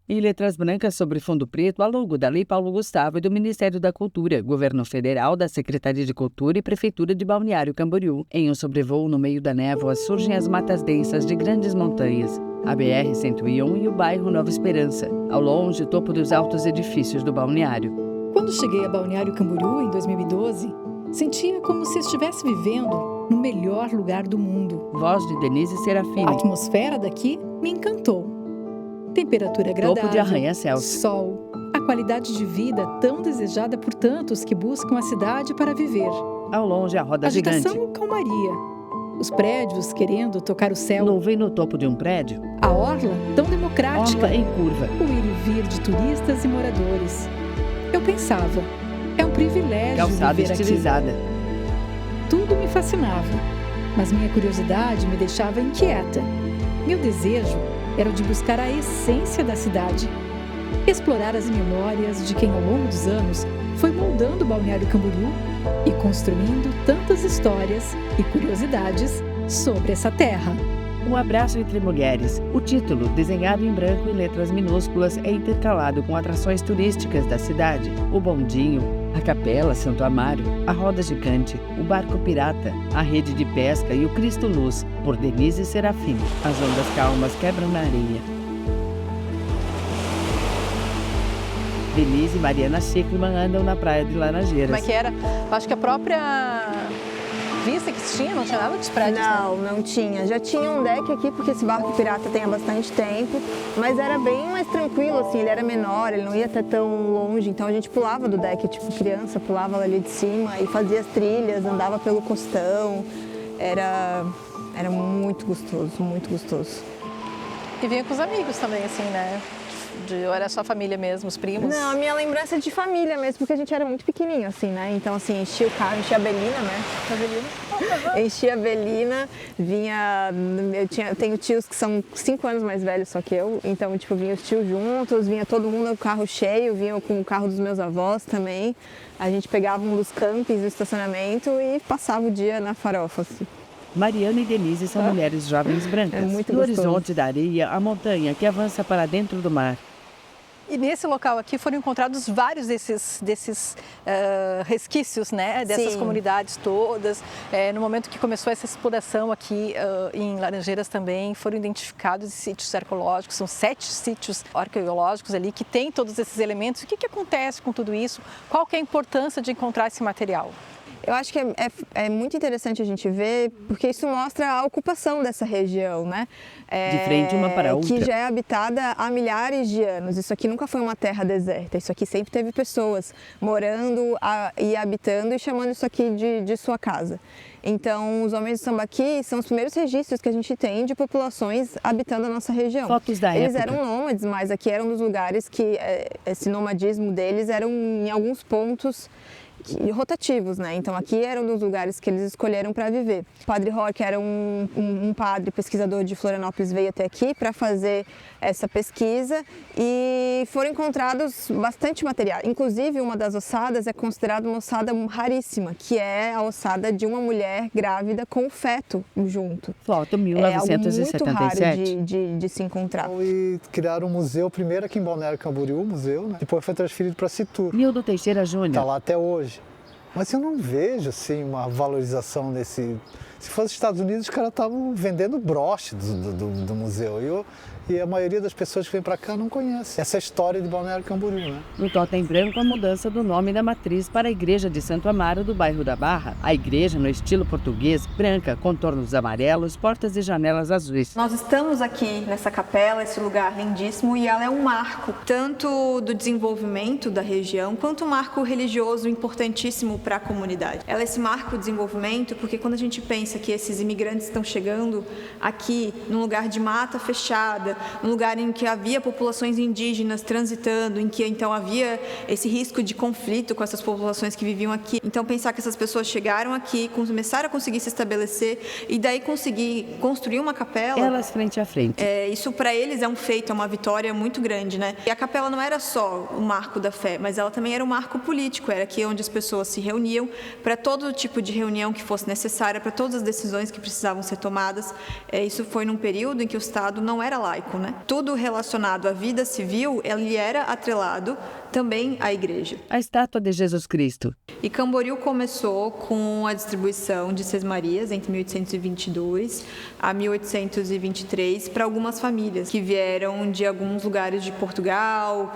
Em letras brancas sobre fundo preto, a logo da Lei Paulo Gustavo e do Ministério da Cultura, Governo Federal, da Secretaria de Cultura e Prefeitura de Balneário Camboriú. Em um sobrevoo no meio da névoa surgem as matas densas de grandes montanhas, a BR-101 e o bairro Nova Esperança. Ao longe, o topo dos altos edifícios do balneário. Quando cheguei a Balneário Camboriú, em 2012, sentia como se estivesse vivendo no melhor lugar do mundo. Voz de Denise Serafini. A atmosfera daqui me encantou. Temperatura agradável, Topo de arranha-céus. sol, a qualidade de vida tão desejada por tantos que buscam a cidade para viver. Ao longe, a roda Agitação gigante. ou calmaria. Os prédios querendo tocar o céu. Nuvem no topo de um prédio. A orla tão democrática. Orla em curva. O ir e vir de turistas e moradores. Eu pensava, é um privilégio Calçada viver estilizada. aqui. Tudo me fascinava, mas minha curiosidade me deixava inquieta. Meu desejo era o de buscar a essência da cidade. Explorar as memórias de quem ao longo dos anos foi moldando o Balneário Camboriú e construindo tantas histórias e curiosidades sobre essa terra. Um abraço entre mulheres. O título, desenhado em branco em letras minúsculas, é intercalado com atrações turísticas da cidade. O bondinho, a capela Santo Amaro, a roda gigante, o barco pirata, a rede de pesca e o Cristo Luz, por Denise Serafini. As ondas calmas quebram na areia. Denise e Mariana Schickman andam na praia de Laranjeiras. Como é que era? Eu acho que a própria vista que tinha, não tinha nada de prédios, Não, não tinha. Já tinha um deck aqui, porque esse barco pirata tem há bastante tempo, mas era bem mais tranquilo, assim, ele era menor, ele não ia até tão longe, então a gente pulava do deck, tipo criança, pulava ali de cima e fazia as trilhas, andava pelo costão, era muito gostoso, muito gostoso. E vinha com os amigos também, assim, né? Ou era só a família mesmo, os primos? Não, a minha lembrança é de família mesmo, porque a gente era muito pequenininho, assim, né? Então, assim, enchia o carro, enchia a Belina, né? Enchia a Belina, vinha... Eu tenho tios que são 5 anos mais velhos só que eu, então, tipo, vinha os tios juntos, vinha todo mundo com o carro cheio, vinha com o carro dos meus avós também. A gente pegava um dos campings do estacionamento e passava o dia na farofa, assim. Mariana e Denise são mulheres jovens brancas. É muito no gostoso. horizonte da areia, a montanha que avança para dentro do mar. E nesse local aqui foram encontrados vários desses resquícios, né? Dessas Sim. comunidades todas. No momento que começou essa exploração aqui em Laranjeiras também, foram identificados sítios arqueológicos. São 7 sítios arqueológicos ali que têm todos esses elementos. O que acontece com tudo isso? Qual que é a importância de encontrar esse material? Eu acho que é muito interessante a gente ver, porque isso mostra a ocupação dessa região, né? De frente uma para outra. Que já é habitada há milhares de anos. Isso aqui nunca foi uma terra deserta. Isso aqui sempre teve pessoas morando e habitando e chamando isso aqui de sua casa. Então, os homens do Sambaqui são os primeiros registros que a gente tem de populações habitando a nossa região. Fotos da Eles época. eram nômades, mas aqui era um dos lugares que esse nomadismo deles eram em alguns pontos rotativos, né? Então aqui era um dos lugares que eles escolheram para viver. O Padre Roque era um padre pesquisador de Florianópolis, veio até aqui para fazer essa pesquisa e foram encontrados bastante material. Inclusive, uma das ossadas é considerada uma ossada raríssima, que é a ossada de uma mulher grávida com o feto junto. Foto É algo muito 1977. raro de se encontrar. E criaram um museu, primeiro aqui em Balneário Camboriú, museu, né? Depois foi transferido para Situr. Nildo Teixeira Está Júnior. lá até hoje. Mas eu não vejo assim uma valorização nesse... Se fosse Estados Unidos, os caras estavam vendendo broche do museu. E a maioria das pessoas que vêm para cá não conhece essa história de Balneário Camboriú, né? No totem branco, a mudança do nome da matriz para a Igreja de Santo Amaro do bairro da Barra. A igreja, no estilo português, branca, contornos amarelos, portas e janelas azuis. Nós estamos aqui nessa capela, esse lugar lindíssimo, e ela é um marco, tanto do desenvolvimento da região, quanto um marco religioso importantíssimo para a comunidade. Ela é esse marco de desenvolvimento porque quando a gente pensa que esses imigrantes estão chegando aqui, num lugar de mata fechada, num lugar em que havia populações indígenas transitando, em que então havia esse risco de conflito com essas populações que viviam aqui. Então pensar que essas pessoas chegaram aqui, começaram a conseguir se estabelecer e daí conseguir construir uma capela. Elas frente a frente. Isso para eles é um feito, é uma vitória muito grande, né? E a capela não era só o marco da fé, mas ela também era um marco político, era aqui onde as pessoas se reuniam para todo tipo de reunião que fosse necessária, para todas as decisões que precisavam ser tomadas. Isso foi num período em que o Estado não era laico, né? Tudo relacionado à vida civil, ele era atrelado também à igreja. A estátua de Jesus Cristo. E Camboriú começou com a distribuição de Sesmarias entre 1822 a 1823 para algumas famílias que vieram de alguns lugares de Portugal,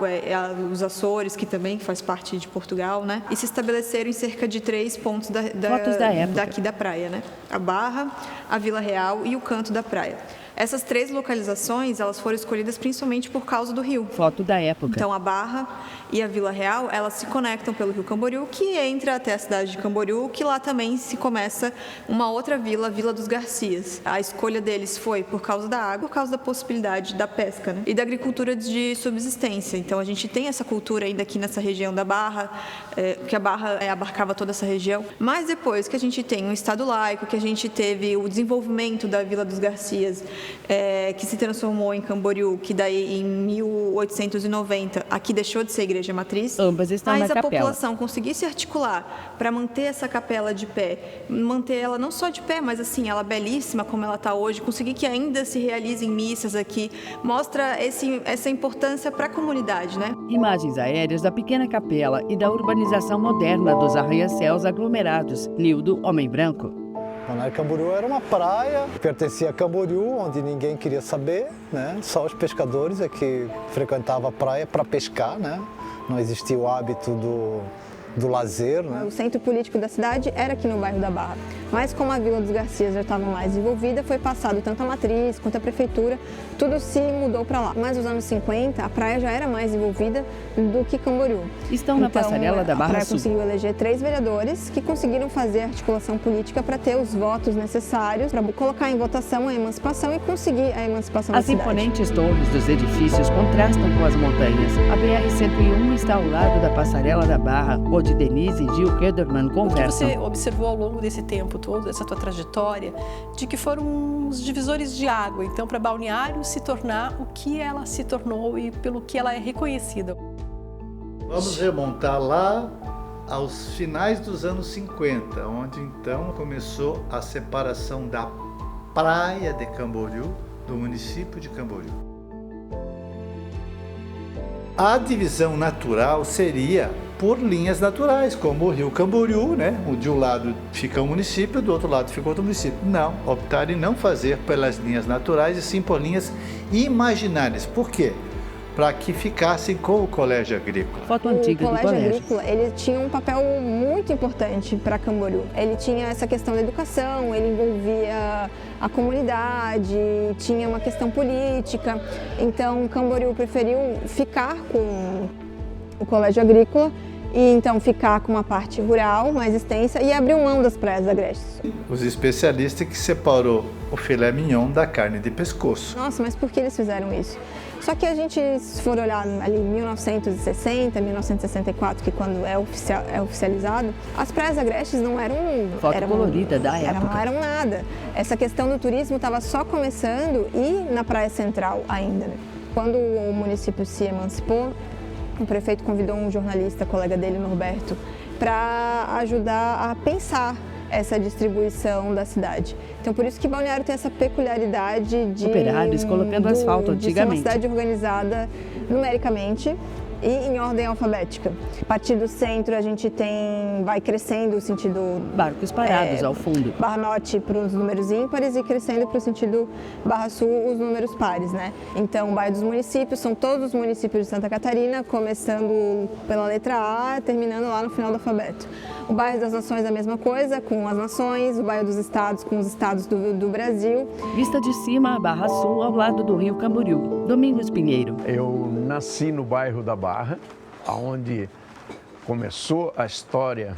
os Açores, que também faz parte de Portugal, né? E se estabeleceram em cerca de 3 pontos daqui da praia, né? A Barra, a Vila Real e o Canto da Praia. Essas 3 localizações, elas foram escolhidas principalmente por causa do rio. Foto da época. Então, a Barra e a Vila Real, elas se conectam pelo rio Camboriú, que entra até a cidade de Camboriú, que lá também se começa uma outra vila, a Vila dos Garcias. A escolha deles foi por causa da água, por causa da possibilidade da pesca, né? E da agricultura de subsistência. Então, a gente tem essa cultura ainda aqui nessa região da Barra, que a Barra abarcava toda essa região. Mas depois que a gente tem um Estado laico, que a gente teve o desenvolvimento da Vila dos Garcias, que se transformou em Camboriú, que daí em 1890 aqui deixou de ser igreja matriz. Ambas estão na capela. Mas a população conseguir se articular para manter essa capela de pé, manter ela não só de pé, mas assim, ela belíssima como ela está hoje, conseguir que ainda se realizem missas aqui, mostra essa importância para a comunidade, né? Imagens aéreas da pequena capela e da urbanização moderna dos arranha-céus aglomerados. Nildo, homem branco. Balneário Camboriú era uma praia, pertencia a Camboriú, onde ninguém queria saber, né? Só os pescadores é que frequentavam a praia para pescar, né? Não existia o hábito do lazer, né? O centro político da cidade era aqui no bairro da Barra, mas como a Vila dos Garcias já estava mais envolvida, foi passado tanto a matriz quanto a prefeitura, tudo se mudou para lá. Mas nos anos 50, a praia já era mais envolvida do que Camboriú. Estão na passarela da Barra Sul. A praia Sul. conseguiu eleger 3 vereadores que conseguiram fazer a articulação política para ter os votos necessários para colocar em votação a emancipação e conseguir a emancipação da cidade. As imponentes torres dos edifícios contrastam com as montanhas. A BR-101 está ao lado da passarela da Barra, onde Denise e Gil Kederman conversam. O que você observou ao longo desse tempo todo, essa tua trajetória, de que foram os divisores de água, então, para Balneário se tornar o que ela se tornou e pelo que ela é reconhecida? Vamos remontar lá aos finais dos anos 50, onde então começou a separação da praia de Camboriú do município de Camboriú. A divisão natural seria por linhas naturais, como o rio Camboriú, né? De um lado fica o município, do outro lado fica outro município. Não, optaram em não fazer pelas linhas naturais e sim por linhas imaginárias. Por quê? Para que ficassem com o colégio agrícola. Foto antiga do colégio. O colégio agrícola, ele tinha um papel muito importante para Camboriú. Ele tinha essa questão da educação, ele envolvia a comunidade, tinha uma questão política. Então, Camboriú preferiu ficar com o colégio agrícola e então ficar com uma parte rural mais extensa e abriu mão das praias agrestes. Os especialistas que separou o filé mignon da carne de pescoço. Nossa, mas por que eles fizeram isso? Só que a gente, se for olhar ali em 1960, 1964, que quando é oficializado, as praias agrestes não eram... Foto colorida da época. Não eram nada. Essa questão do turismo estava só começando e na praia central ainda. Né? Quando o município se emancipou, o prefeito convidou um jornalista, colega dele, Norberto, para ajudar a pensar essa distribuição da cidade. Então, por isso que Balneário tem essa peculiaridade de... Operários colocando asfalto antigamente. De ser uma cidade organizada numericamente e em ordem alfabética. A partir do centro, a gente vai crescendo o sentido... Barcos parados ao fundo. Barra Norte para os números ímpares e crescendo para o sentido Barra Sul, os números pares, né? Então, o bairro dos municípios são todos os municípios de Santa Catarina, começando pela letra A, terminando lá no final do alfabeto. O bairro das Nações é a mesma coisa, com as nações, o bairro dos estados com os estados do Brasil. Vista de cima, a Barra Sul, ao lado do rio Camboriú. Domingos Pinheiro. Eu nasci no bairro da Barra, onde começou a história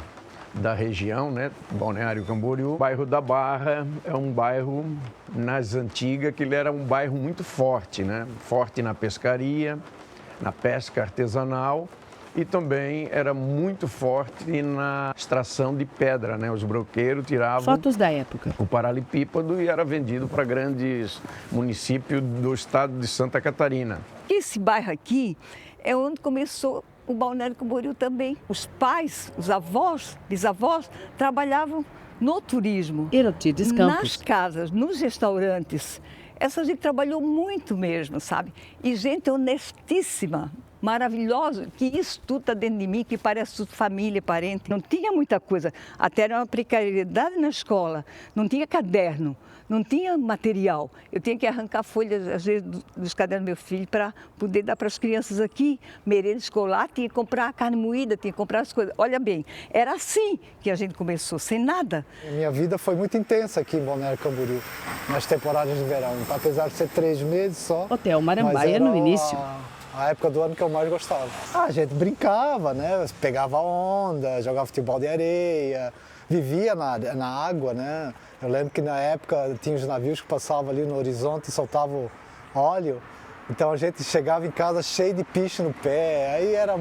da região, né? Balneário Camboriú. O bairro da Barra é um bairro, nas antigas, que ele era um bairro muito forte, né? Forte na pescaria, na pesca artesanal. E também era muito forte na extração de pedra, né? Os broqueiros tiravam... Fotos da época. O paralelepípedo e era vendido para grandes municípios do estado de Santa Catarina. Esse bairro aqui é onde começou o Balneário Camboriú também. Os pais, os avós, bisavós, trabalhavam no turismo, Herotides nas Campos. casas, nos restaurantes. Essa gente trabalhou muito mesmo, sabe? E gente honestíssima, maravilhosa, que isso tudo está dentro de mim, que parece tudo família, parente. Não tinha muita coisa, até era uma precariedade na escola, não tinha caderno, não tinha material. Eu tinha que arrancar folhas, às vezes, dos cadernos do meu filho para poder dar para as crianças aqui. Merenda escolar, tinha que comprar carne moída, tinha que comprar as coisas. Olha bem, era assim que a gente começou, sem nada. Minha vida foi muito intensa aqui em Balneário Camboriú, nas temporadas de verão. Apesar de ser 3 meses só. Hotel Marambaia no início. A época do ano que eu mais gostava. A gente brincava, né? Pegava onda, jogava futebol de areia, vivia na água, né? Eu lembro que na época tinha os navios que passavam ali no horizonte e soltavam óleo. Então a gente chegava em casa cheio de piche no pé, aí era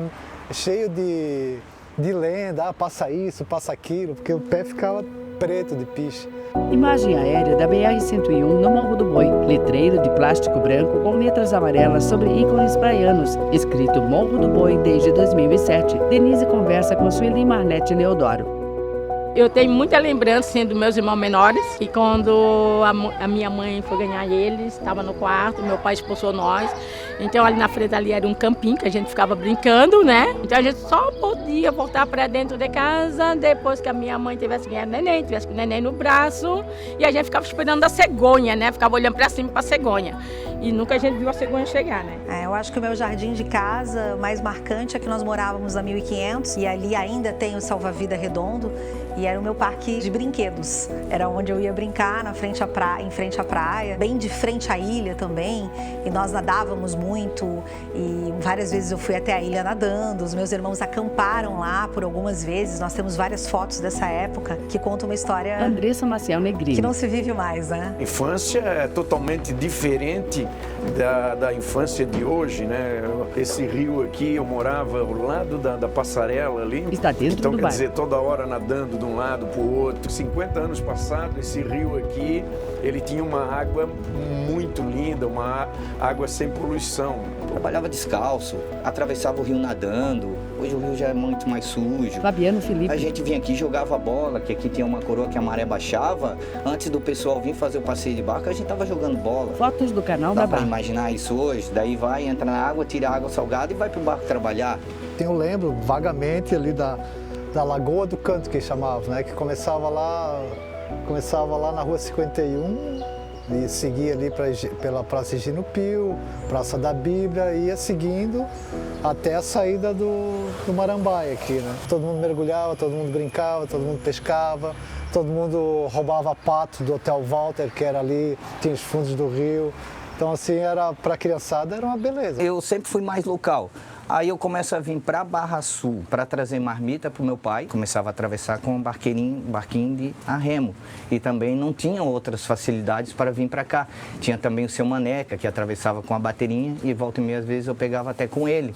cheio de lenda, passa isso, passa aquilo, porque o pé ficava preto de piche. Imagem aérea da BR-101 no Morro do Boi. Letreiro de plástico branco com letras amarelas sobre ícones praianos. Escrito Morro do Boi desde 2007. Denise conversa com Sueli Marnete Neodoro. Eu tenho muita lembrança assim, dos meus irmãos menores, e quando a minha mãe foi ganhar eles, estava no quarto, meu pai expulsou nós. Então ali na frente ali era um campinho que a gente ficava brincando, né? Então a gente só podia voltar para dentro de casa depois que a minha mãe tivesse ganhado neném, tivesse com o neném no braço, e a gente ficava esperando a cegonha, né? Ficava olhando para cima para a cegonha. E nunca a gente viu a cegonha chegar, né? Eu acho que o meu jardim de casa mais marcante é que nós morávamos na 1500 e ali ainda tem o Salva-Vida Redondo. E era o meu parque de brinquedos. Era onde eu ia brincar em frente à praia, bem de frente à ilha também. E nós nadávamos muito e várias vezes eu fui até a ilha nadando. Os meus irmãos acamparam lá por algumas vezes. Nós temos várias fotos dessa época que contam uma história Andressa Maciel Negrini. Que não se vive mais, né? A infância é totalmente diferente da infância de hoje, né? Esse rio aqui, eu morava ao lado da passarela ali. Está dentro então, do quer bairro. dizer, toda hora nadando de um lado para o outro. 50 anos passados, esse rio aqui, ele tinha uma água muito linda, uma água sem poluição. Trabalhava descalço, atravessava o rio nadando. Hoje o rio já é muito mais sujo. Fabiano Felipe. A gente vinha aqui, jogava bola, que aqui tinha uma coroa que a maré baixava. Antes do pessoal vir fazer o passeio de barco, a gente tava jogando bola. Fotos do canal Dá da pra Barra. imaginar isso hoje? Daí vai, entra na água, tira a água salgada e vai pro barco trabalhar. Eu lembro vagamente ali da Lagoa do Canto, que chamava, né? Que começava lá na Rua 51 e seguia ali pela Praça Higino Pio, Praça da Bíblia, e ia seguindo até a saída do Marambaia aqui, né? Todo mundo mergulhava, todo mundo brincava, todo mundo pescava, todo mundo roubava pato do Hotel Walter, que era ali, tinha os fundos do rio. Então assim, para a criançada era uma beleza. Eu sempre fui mais local. Aí eu começo a vir para Barra Sul para trazer marmita para o meu pai. Começava a atravessar com um barquinho de a remo. E também não tinha outras facilidades para vir para cá. Tinha também o seu Maneca, que atravessava com a baterinha e volta e meia às vezes eu pegava até com ele.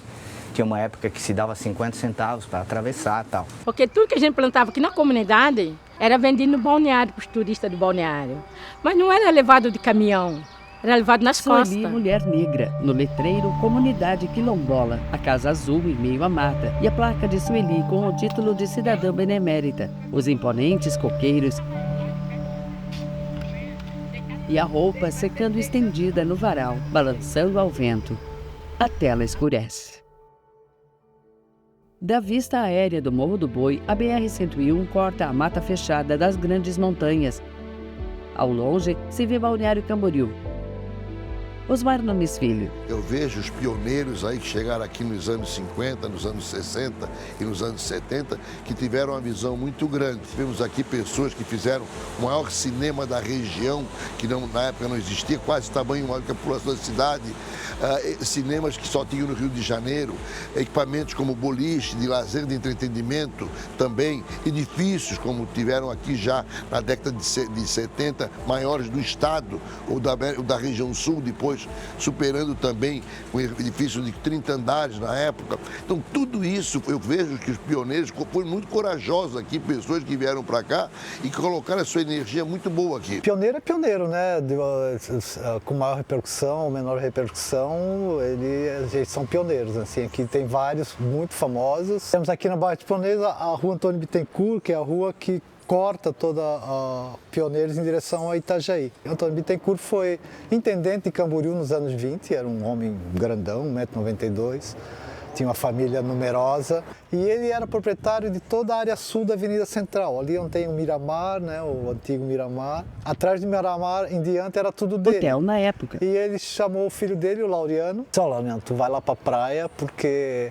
Tinha uma época que se dava 50 centavos para atravessar e tal. Porque tudo que a gente plantava aqui na comunidade era vendido no balneário, para os turistas do balneário. Mas não era levado de caminhão. Era levado nas costas. Sueli Mulher Negra, no letreiro Comunidade Quilombola, a Casa Azul em meio à mata e a placa de Sueli com o título de cidadã benemérita, os imponentes coqueiros e a roupa secando estendida no varal, balançando ao vento. A tela escurece. Da vista aérea do Morro do Boi, a BR-101 corta a mata fechada das grandes montanhas. Ao longe, se vê Balneário Camboriú. Osmar Nunes Filho. Eu vejo os pioneiros aí que chegaram aqui nos anos 50, nos anos 60 e nos anos 70, que tiveram uma visão muito grande. Tivemos aqui pessoas que fizeram o maior cinema da região, que na época não existia, quase tamanho maior que a população da cidade. Cinemas que só tinham no Rio de Janeiro, equipamentos como boliche, de lazer, de entretenimento também, edifícios como tiveram aqui já na década de 70, maiores do estado ou da região sul, depois superando também um edifício de 30 andares na época. Então tudo isso, eu vejo que os pioneiros foram muito corajosos aqui, pessoas que vieram para cá e que colocaram a sua energia muito boa aqui. Pioneiro é pioneiro, né? Com maior repercussão ou menor repercussão, eles são pioneiros, assim, aqui tem vários muito famosos. Temos aqui na Barra de Pioneiros a Rua Antônio Bittencourt, que é a rua que corta toda a Pioneiros em direção a Itajaí. Antônio Bittencourt foi intendente de Camboriú nos anos 20, era um homem grandão, 1,92 m, tinha uma família numerosa e ele era proprietário de toda a área sul da Avenida Central, ali onde tem o Miramar, né, o antigo Miramar. Atrás do Miramar em diante era tudo dele. Hotel na época. E ele chamou o filho dele, o Laureano, disse: "Ó, Laureano, tu vai lá para a praia porque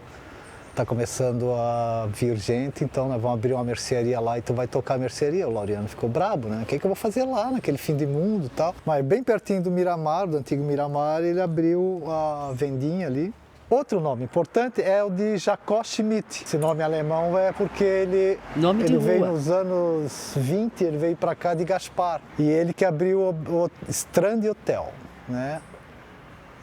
está começando a vir gente, então nós vamos abrir uma mercearia lá e tu vai tocar a mercearia." O Laureano ficou brabo, né? O que eu vou fazer lá, naquele fim de mundo e tal? Mas bem pertinho do Miramar, do antigo Miramar, ele abriu a vendinha ali. Outro nome importante é o de Jacob Schmidt. Esse nome alemão é porque ele veio nos anos 20, ele veio para cá de Gaspar. E ele que abriu o Strand Hotel, né?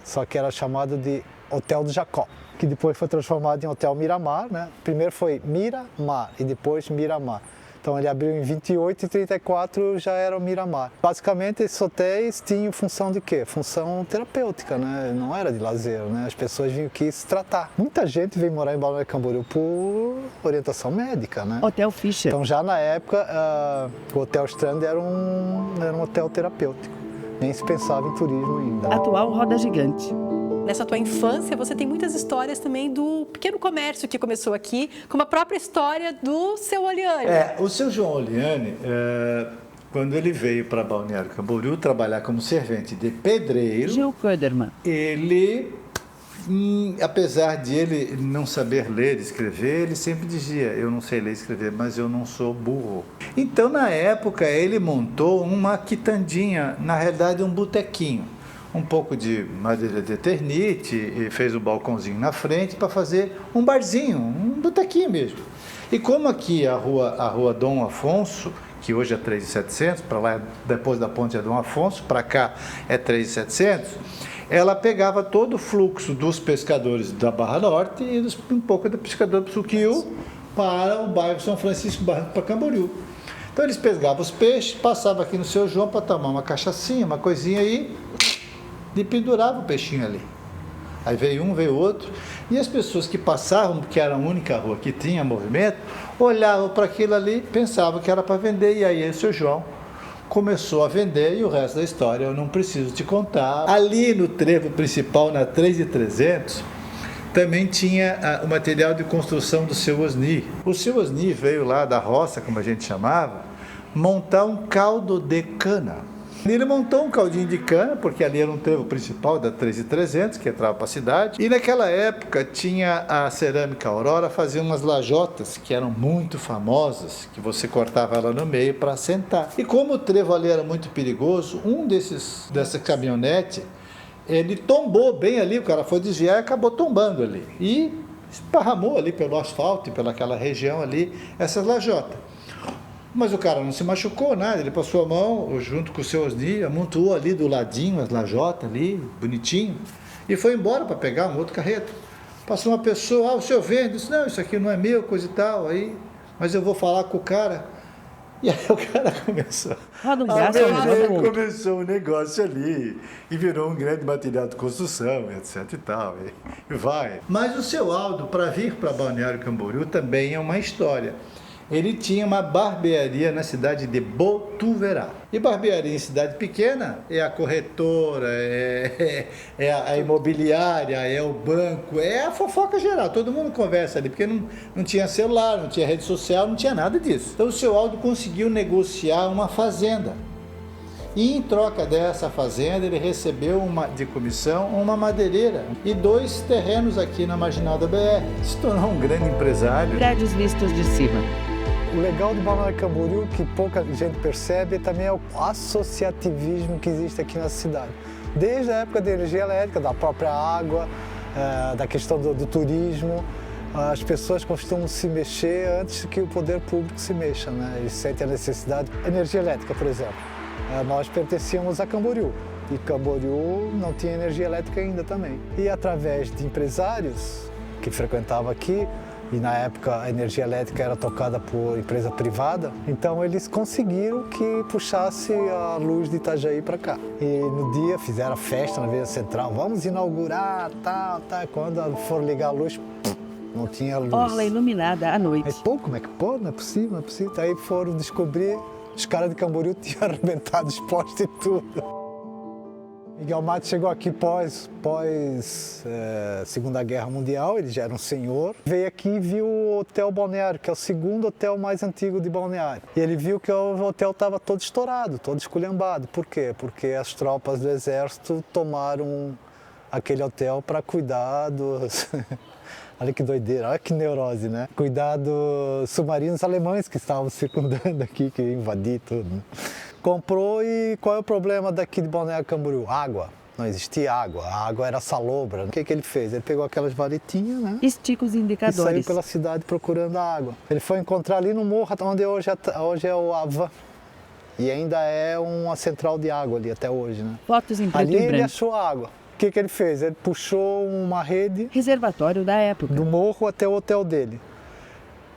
Só que era chamado de Hotel de Jacob, que depois foi transformado em Hotel Miramar, né? Primeiro foi Miramar e depois Miramar. Então ele abriu em 28 e 34 já era o Miramar. Basicamente esses hotéis tinham função de quê? Função terapêutica, né? Não era de lazer, né? As pessoas vinham aqui se tratar. Muita gente veio morar em Balneário Camboriú por orientação médica, né? Hotel Fischer. Então já na época o Hotel Strand era um hotel terapêutico. Nem se pensava em turismo ainda. Atual Roda Gigante. Nessa tua infância, você tem muitas histórias também do pequeno comércio que começou aqui, como a própria história do seu Oliane. O seu João Oliane, quando ele veio para Balneário Camboriú trabalhar como servente de pedreiro, Gil Köderman. Ele, apesar de ele não saber ler e escrever, ele sempre dizia: "Eu não sei ler e escrever, mas eu não sou burro." Então, na época, ele montou uma quitandinha, na realidade um botequinho. Um pouco de madeira de eternite e fez um balcãozinho na frente para fazer um barzinho, um botequinho mesmo. E como aqui a rua Dom Afonso, que hoje é 3.700, para lá depois da ponte é Dom Afonso, para cá é 3.700, ela pegava todo o fluxo dos pescadores da Barra Norte e um pouco do pescador do Suquiú para o bairro São Francisco, para Camboriú. Então eles pegavam os peixes, passavam aqui no Seu João para tomar uma cachaçinha, uma coisinha aí, e pendurava o peixinho ali. Aí veio um, veio outro, e as pessoas que passavam, que era a única rua que tinha movimento, olhavam para aquilo ali, pensavam que era para vender, e aí o Seu João começou a vender, e o resto da história eu não preciso te contar. Ali no trevo principal, na 3.300, também tinha o material de construção do Seu Osni. O Seu Osni veio lá da roça, como a gente chamava, montar um caldo de cana. Ele montou um caldinho de cana, porque ali era um trevo principal da 3.300, que entrava para a cidade. E naquela época tinha a Cerâmica Aurora, fazia umas lajotas que eram muito famosas, que você cortava ela no meio para sentar. E como o trevo ali era muito perigoso, dessa caminhonete, ele tombou bem ali, o cara foi desviar e acabou tombando ali. E esparramou ali pelo asfalto e pelaquela região ali, essas lajotas. Mas o cara não se machucou, nada, ele passou a mão junto com o Seu Osni, amontoou ali do ladinho as lajotas ali, bonitinho, e foi embora para pegar um outro carreto. Passou uma pessoa: "O senhor vende?" Disse: "Não, isso aqui não é meu, coisa e tal, aí, mas eu vou falar com o cara." E aí o cara começou começou um negócio ali, e virou um grande material de construção, etc e tal, e vai. Mas o seu Aldo, para vir para Balneário Camboriú, também é uma história. Ele tinha uma barbearia na cidade de Botuverá. E barbearia em cidade pequena é a corretora, é a imobiliária, é o banco, é a fofoca geral. Todo mundo conversa ali, porque não tinha celular, não tinha rede social, não tinha nada disso. Então o seu Aldo conseguiu negociar uma fazenda. E em troca dessa fazenda, ele recebeu de comissão uma madeireira e 2 terrenos aqui na Marginal da BR. Se tornou um grande empresário. Prédios vistos de cima. O legal do Balneário Camboriú, que pouca gente percebe, também é o associativismo que existe aqui na cidade. Desde a época da energia elétrica, da própria água, da questão do turismo, as pessoas costumam se mexer antes que o poder público se mexa, né? Eles sentem a necessidade. Energia elétrica, por exemplo. Nós pertencíamos a Camboriú e Camboriú não tinha energia elétrica ainda também. E através de empresários que frequentavam aqui, e na época a energia elétrica era tocada por empresa privada, então eles conseguiram que puxasse a luz de Itajaí para cá. E no dia fizeram a festa na Avenida Central, vamos inaugurar, tal. Quando foram ligar a luz, não tinha luz. Orla iluminada à noite. Aí, pô, como é que pode? Não é possível, não é possível. Aí foram descobrir, os caras de Camboriú tinham arrebentado os postes e tudo. Miguel Matos chegou aqui pós Segunda Guerra Mundial, ele já era um senhor. Veio aqui e viu o Hotel Balneário, que é o segundo hotel mais antigo de Balneário. E ele viu que o hotel estava todo estourado, todo esculhambado. Por quê? Porque as tropas do exército tomaram aquele hotel para cuidar dos... Olha que doideira, olha que neurose, né? Cuidar dos submarinos alemães que estavam circundando aqui, que invadiram tudo, né? Comprou e qual é o problema daqui de Balneário Camboriú? Água. Não existia água, a água era salobra. O que ele fez? Ele pegou aquelas varetinhas, né? Estica os indicadores. E saiu pela cidade procurando a água. Ele foi encontrar ali no morro, onde hoje é o Avan. E ainda é uma central de água ali até hoje, né? Fotos em preto e branco. Ali ele achou a água. O que ele fez? Ele puxou uma rede... Reservatório da época. Do morro até o hotel dele.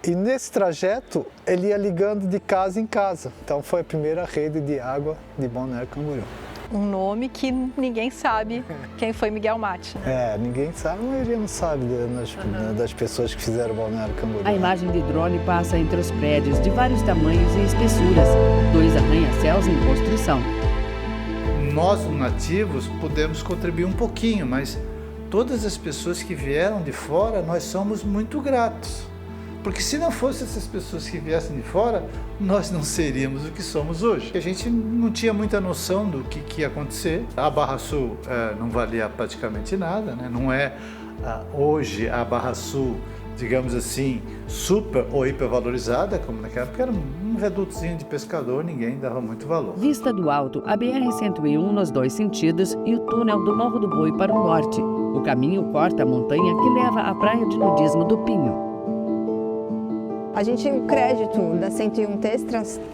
E nesse trajeto, ele ia ligando de casa em casa. Então foi a primeira rede de água de Balneário Camboriú. Um nome que ninguém sabe quem foi Miguel Matos, né? Ninguém sabe, a maioria não sabe das pessoas que fizeram Balneário Camboriú. A imagem de drone passa entre os prédios de vários tamanhos e espessuras. 2 arranha-céus em construção. Nós, nativos, podemos contribuir um pouquinho, mas todas as pessoas que vieram de fora, nós somos muito gratos. Porque se não fossem essas pessoas que viessem de fora, nós não seríamos o que somos hoje. A gente não tinha muita noção do que ia acontecer. A Barra Sul não valia praticamente nada, né? Não é hoje a Barra Sul, digamos assim, super ou hipervalorizada, como naquela época era um redutozinho de pescador, ninguém dava muito valor. Vista do alto, a BR-101 nos 2 sentidos e o túnel do Morro do Boi para o norte. O caminho corta a montanha que leva à praia de nudismo do Pinho. O crédito da 101 ter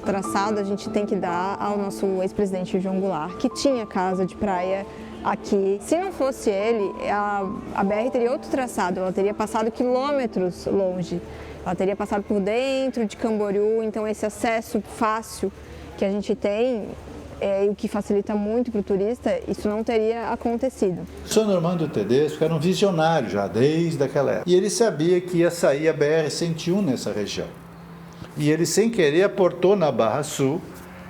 traçado, a gente tem que dar ao nosso ex-presidente João Goulart, que tinha casa de praia aqui. Se não fosse ele, a BR teria outro traçado, ela teria passado quilômetros longe. Ela teria passado por dentro de Camboriú, então esse acesso fácil que a gente tem, o que facilita muito para o turista, isso não teria acontecido. O senhor Normando Tedesco era um visionário já desde aquela época. E ele sabia que ia sair a BR-101 nessa região. E ele, sem querer, aportou na Barra Sul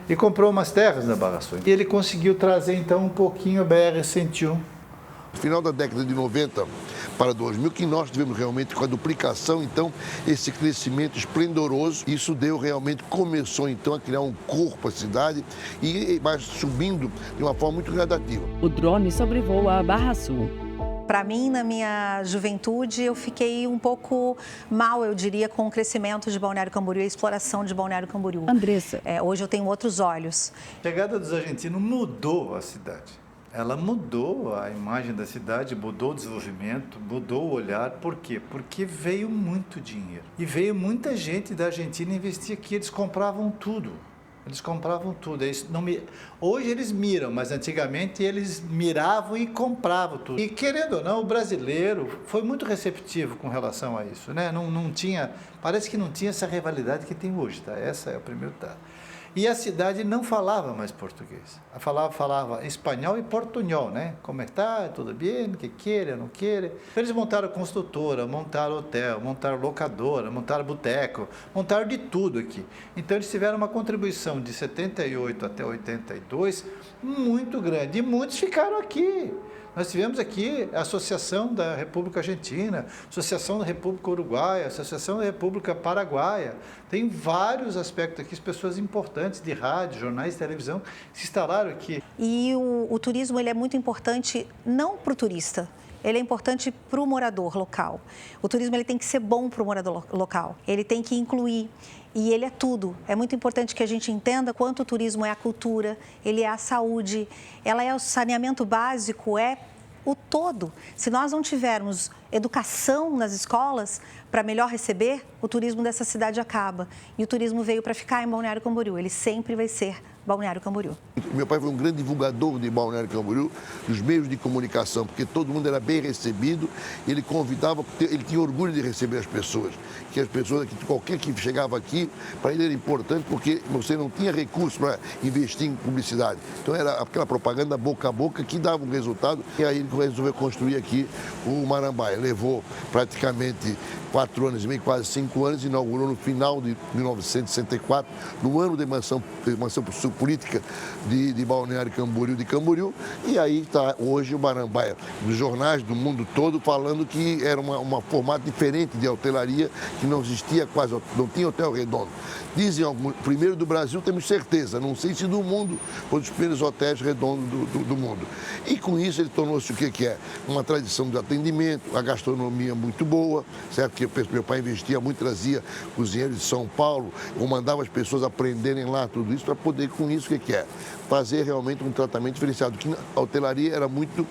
e comprou umas terras na Barra Sul. E ele conseguiu trazer, então, um pouquinho a BR-101. No final da década de 90 para 2000, que nós tivemos realmente com a duplicação, então, esse crescimento esplendoroso. Isso começou, então, a criar um corpo à cidade e vai subindo de uma forma muito gradativa. O drone sobrevoa a Barra Sul. Para mim, na minha juventude, eu fiquei um pouco mal, eu diria, com o crescimento de Balneário Camboriú e a exploração de Balneário Camboriú. Andressa. Hoje eu tenho outros olhos. A chegada dos argentinos mudou a cidade. Ela mudou a imagem da cidade, mudou o desenvolvimento, mudou o olhar. Por quê? Porque veio muito dinheiro. E veio muita gente da Argentina investir aqui, eles compravam tudo. Eles compravam tudo. Hoje eles miram, mas antigamente eles miravam e compravam tudo. E querendo ou não, o brasileiro foi muito receptivo com relação a isso, né? Não tinha, parece que não tinha essa rivalidade que tem hoje, tá? Essa é o primeiro dado. E a cidade não falava mais português. Falava espanhol e portunhol, né? Como é que tá? Tudo bem? Que queira, não queira? Eles montaram construtora, montaram hotel, montaram locadora, montaram boteco, montaram de tudo aqui. Então eles tiveram uma contribuição de 78 até 82 muito grande. E muitos ficaram aqui. Nós tivemos aqui a Associação da República Argentina, Associação da República Uruguaia, Associação da República Paraguaia. Tem vários aspectos aqui, pessoas importantes de rádio, jornais, televisão, que se instalaram aqui. E o turismo ele é muito importante não para o turista, ele é importante para o morador local. O turismo ele tem que ser bom para o morador local, ele tem que incluir. E ele é tudo. É muito importante que a gente entenda quanto o turismo é a cultura, ele é a saúde, ela é o saneamento básico, é o todo. Se nós não tivermos educação nas escolas para melhor receber, o turismo dessa cidade acaba. E o turismo veio para ficar em Balneário Camboriú, ele sempre vai ser Balneário Camboriú. Meu pai foi um grande divulgador de Balneário Camboriú, dos meios de comunicação, porque todo mundo era bem recebido, ele convidava, ele tinha orgulho de receber as pessoas, que qualquer que chegava aqui, para ele era importante porque você não tinha recurso para investir em publicidade. Então era aquela propaganda boca a boca que dava um resultado, e aí ele resolveu construir aqui o Marambaia. Levou praticamente 4 anos e meio, quase 5 anos, inaugurou no final de 1964, no ano da emancipação política de Balneário Camboriú, de Camboriú, e aí está hoje o Marambaia, dos jornais do mundo todo falando que era um formato diferente de hotelaria, que não existia quase, não tinha hotel redondo. Dizem alguns, primeiro do Brasil, temos certeza, não sei se do mundo, foi um dos primeiros hotéis redondos do mundo. E com isso ele tornou-se o que é? Uma tradição de atendimento, a gastronomia muito boa, certo? Que meu pai investia muito, trazia cozinheiros de São Paulo, ou mandava as pessoas aprenderem lá tudo isso, para poder, com isso, o que é? Fazer realmente um tratamento diferenciado, que a hotelaria era muito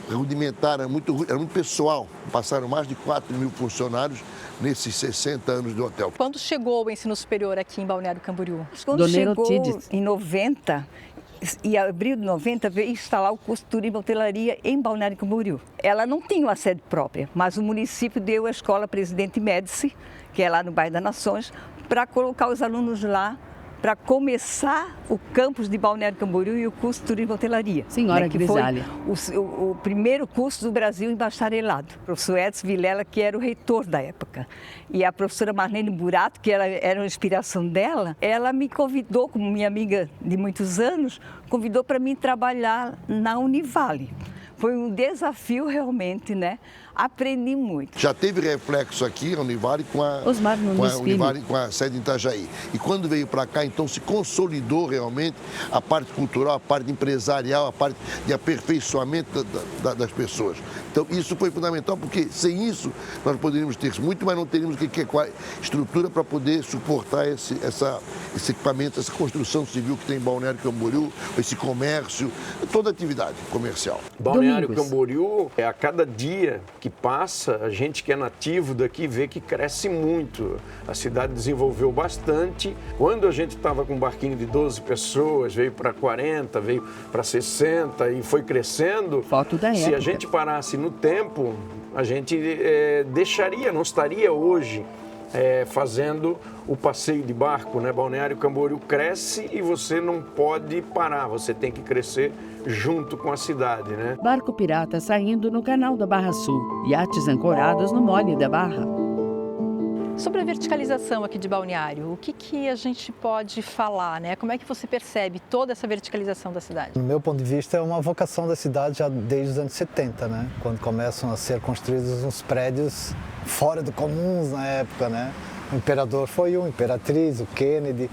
rudimentar, era muito pessoal. Passaram mais de 4 mil funcionários nesses 60 anos do hotel. Quando chegou o ensino superior aqui em Balneário Camboriú? Quando chegou em 90, em abril de 90, veio instalar o curso de Turismo e Hotelaria em Balneário Camboriú. Ela não tinha uma sede própria, mas o município deu a Escola Presidente Médici, que é lá no bairro das Nações, para colocar os alunos lá, para começar o campus de Balneário Camboriú e o curso de Turismo e Hotelaria. Senhora Grisalha. Foi o primeiro curso do Brasil em bacharelado. O professor Edson Vilela, que era o reitor da época. E a professora Marlene Burato, que era uma inspiração dela, ela me convidou, como minha amiga de muitos anos, convidou para mim trabalhar na Univale. Foi um desafio realmente, né? Aprendi muito. Já teve reflexo aqui, a Univale, com a sede em Itajaí. E quando veio para cá, então se consolidou realmente a parte cultural, a parte empresarial, a parte de aperfeiçoamento das pessoas. Então isso foi fundamental, porque sem isso nós poderíamos ter muito, mas não teríamos estrutura para poder suportar esse equipamento, essa construção civil que tem em Balneário Camboriú, esse comércio, toda a atividade comercial. Balneário Camboriú, a cada dia que passa, a gente que é nativo daqui vê que cresce muito. A cidade desenvolveu bastante. Quando a gente estava com um barquinho de 12 pessoas, veio para 40, veio para 60 e foi crescendo. Foto da época. Se a gente parasse no tempo, a gente não estaria hoje fazendo o passeio de barco, né? Balneário Camboriú cresce e você não pode parar, você tem que crescer junto com a cidade, né? Barco pirata saindo no canal da Barra Sul, iates ancorados no Mole da Barra. Sobre a verticalização aqui de Balneário, o que a gente pode falar, né? Como é que você percebe toda essa verticalização da cidade? Do meu ponto de vista, é uma vocação da cidade já desde os anos 70, né? Quando começam a ser construídos uns prédios fora do comuns na época, né? O Imperador foi Imperatriz, o Kennedy.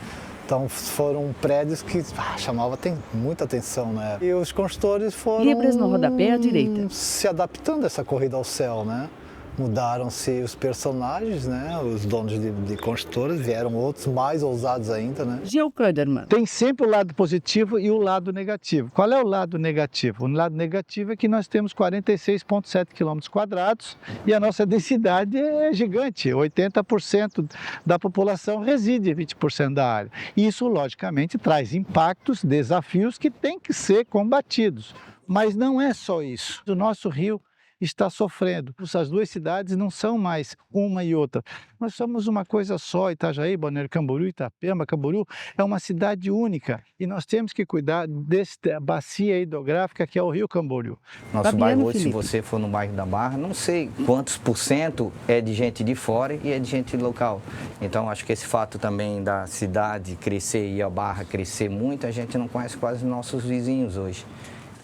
Então foram prédios que chamavam muita atenção, né? E os construtores foram Libras no rodapé à direita. Se adaptando a essa corrida ao céu, né? Mudaram-se os personagens, né? Os donos de construtoras, vieram outros mais ousados ainda, né? Gil Kuderman. Tem sempre o lado positivo e o lado negativo. Qual é o lado negativo? O lado negativo é que nós temos 46,7 km² e a nossa densidade é gigante. 80% da população reside em 20% da área. Isso, logicamente, traz impactos, desafios que têm que ser combatidos. Mas não é só isso. O nosso rio está sofrendo. As duas cidades não são mais uma e outra. Nós somos uma coisa só. Itajaí, Balneário Camboriú, Itapema, Camboriú é uma cidade única e nós temos que cuidar desta bacia hidrográfica que é o Rio Camboriú. Nosso bairro hoje, se você for no bairro da Barra, não sei quantos % é de gente de fora e é de gente local. Então acho que esse fato também da cidade crescer e a Barra crescer muito, a gente não conhece quase nossos vizinhos hoje.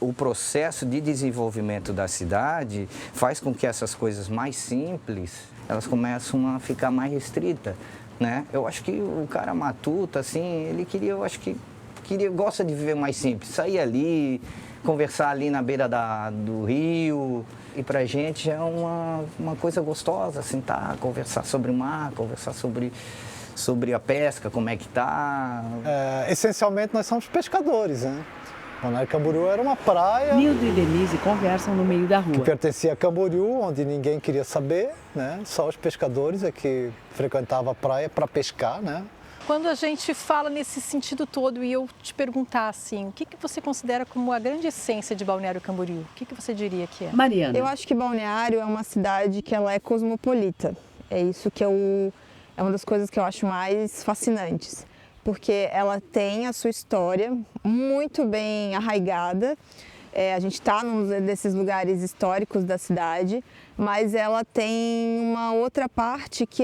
O processo de desenvolvimento da cidade faz com que essas coisas mais simples, elas começam a ficar mais restritas, né? Eu acho que o cara matuto, assim, ele gosta de viver mais simples, sair ali, conversar ali na beira do rio, e pra gente é uma coisa gostosa, sentar, conversar sobre o mar, conversar sobre a pesca, como é que tá. Essencialmente nós somos pescadores, né? Balneário Camboriú era uma praia... Nildo e Denise conversam no meio da rua. Que pertencia a Camboriú, onde ninguém queria saber, né? Só os pescadores é que frequentavam a praia para pescar, né? Quando a gente fala nesse sentido todo e eu te perguntar assim, o que você considera como a grande essência de Balneário Camboriú? O que você diria que é? Mariana. Eu acho que Balneário é uma cidade que ela é cosmopolita. É isso que é uma das coisas que eu acho mais fascinantes. Porque ela tem a sua história muito bem arraigada. A gente está num desses lugares históricos da cidade, mas ela tem uma outra parte que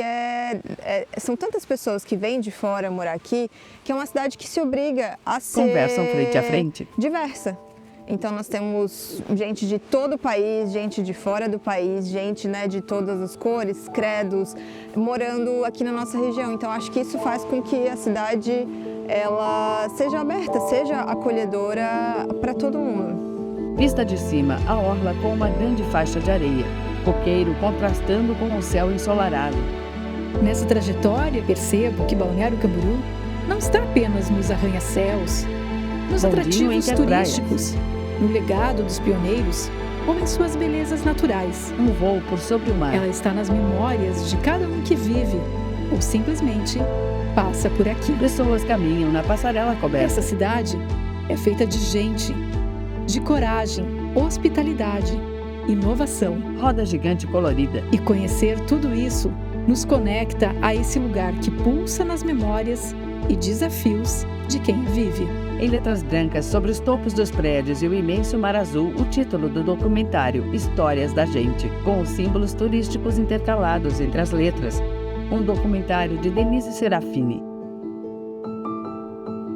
são tantas pessoas que vêm de fora morar aqui, que é uma cidade que se obriga a ser... Conversam frente a frente? Diversa. Então nós temos gente de todo o país, gente de fora do país, gente, né, de todas as cores, credos, morando aqui na nossa região. Então acho que isso faz com que a cidade ela seja aberta, seja acolhedora para todo mundo. Vista de cima, a orla com uma grande faixa de areia, coqueiro contrastando com o céu ensolarado. Nessa trajetória, percebo que Balneário Camboriú não está apenas nos arranha-céus, nos atrativos turísticos, no legado dos pioneiros ou em suas belezas naturais. Um voo por sobre o mar. Ela está nas memórias de cada um que vive ou simplesmente passa por aqui. Pessoas caminham na passarela coberta. Essa cidade é feita de gente, de coragem, hospitalidade, inovação. Roda gigante colorida. E conhecer tudo isso nos conecta a esse lugar que pulsa nas memórias e desafios de quem vive. Em letras brancas sobre os topos dos prédios e o imenso mar azul, o título do documentário Histórias da Gente, com os símbolos turísticos intercalados entre as letras. Um documentário de Denise Serafini.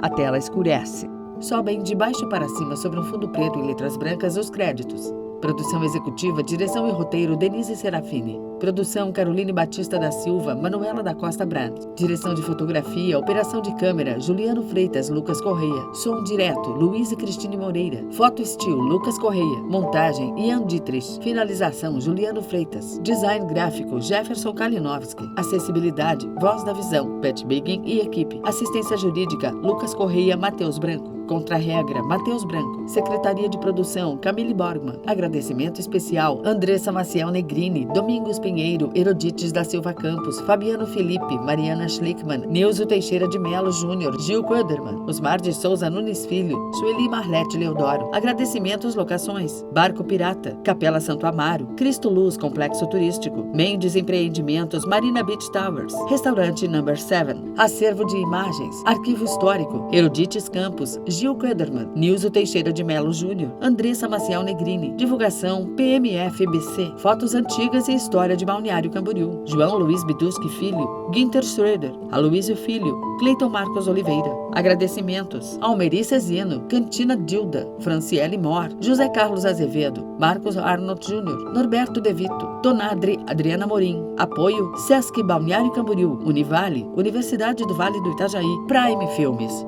A tela escurece. Sobem de baixo para cima sobre um fundo preto em letras brancas os créditos. Produção executiva, direção e roteiro Denise Serafini. Produção Caroline Batista da Silva, Manuela da Costa Brandt. Direção de fotografia, operação de câmera, Juliano Freitas, Lucas Correia. Som direto, Luiz e Cristine Moreira. Foto estilo, Lucas Correia. Montagem, Ian Dietrich. Finalização, Juliano Freitas. Design gráfico, Jefferson Kalinowski. Acessibilidade, Voz da Visão, Pat Biggin e equipe. Assistência jurídica, Lucas Correia, Matheus Branco. Contra-regra, Matheus Branco. Secretaria de Produção, Camille Borgman. Agradecimento especial, Andressa Maciel Negrini, Domingos Pinheiro, Herodites da Silva Campos, Fabiano Felipe, Mariana Schlickman, Nilzo Teixeira de Melo Júnior, Gil Köderman, Osmar de Souza Nunes Filho, Sueli Marlete Leodoro. Agradecimentos locações, Barco Pirata, Capela Santo Amaro, Cristo Luz Complexo Turístico, Mendes Empreendimentos, Marina Beach Towers, Restaurante Number 7, Acervo de Imagens, Arquivo Histórico, Herodites Campos, Gil Köderman, Nilzo Teixeira de Melo Júnior, Andressa Maciel Negrini. Divulgação PMFBC. Fotos antigas e história de Balneário Camboriú. João Luiz Biduski Filho, Ginter Schroeder, Aloysio Filho, Cleiton Marcos Oliveira. Agradecimentos: Almeri Cezino, Cantina Dilda, Franciele Mor, José Carlos Azevedo, Marcos Arnold Júnior, Norberto De Vito, Donadre Adriana Morim. Apoio: Sesc Balneário Camboriú, Univale, Universidade do Vale do Itajaí, Prime Filmes.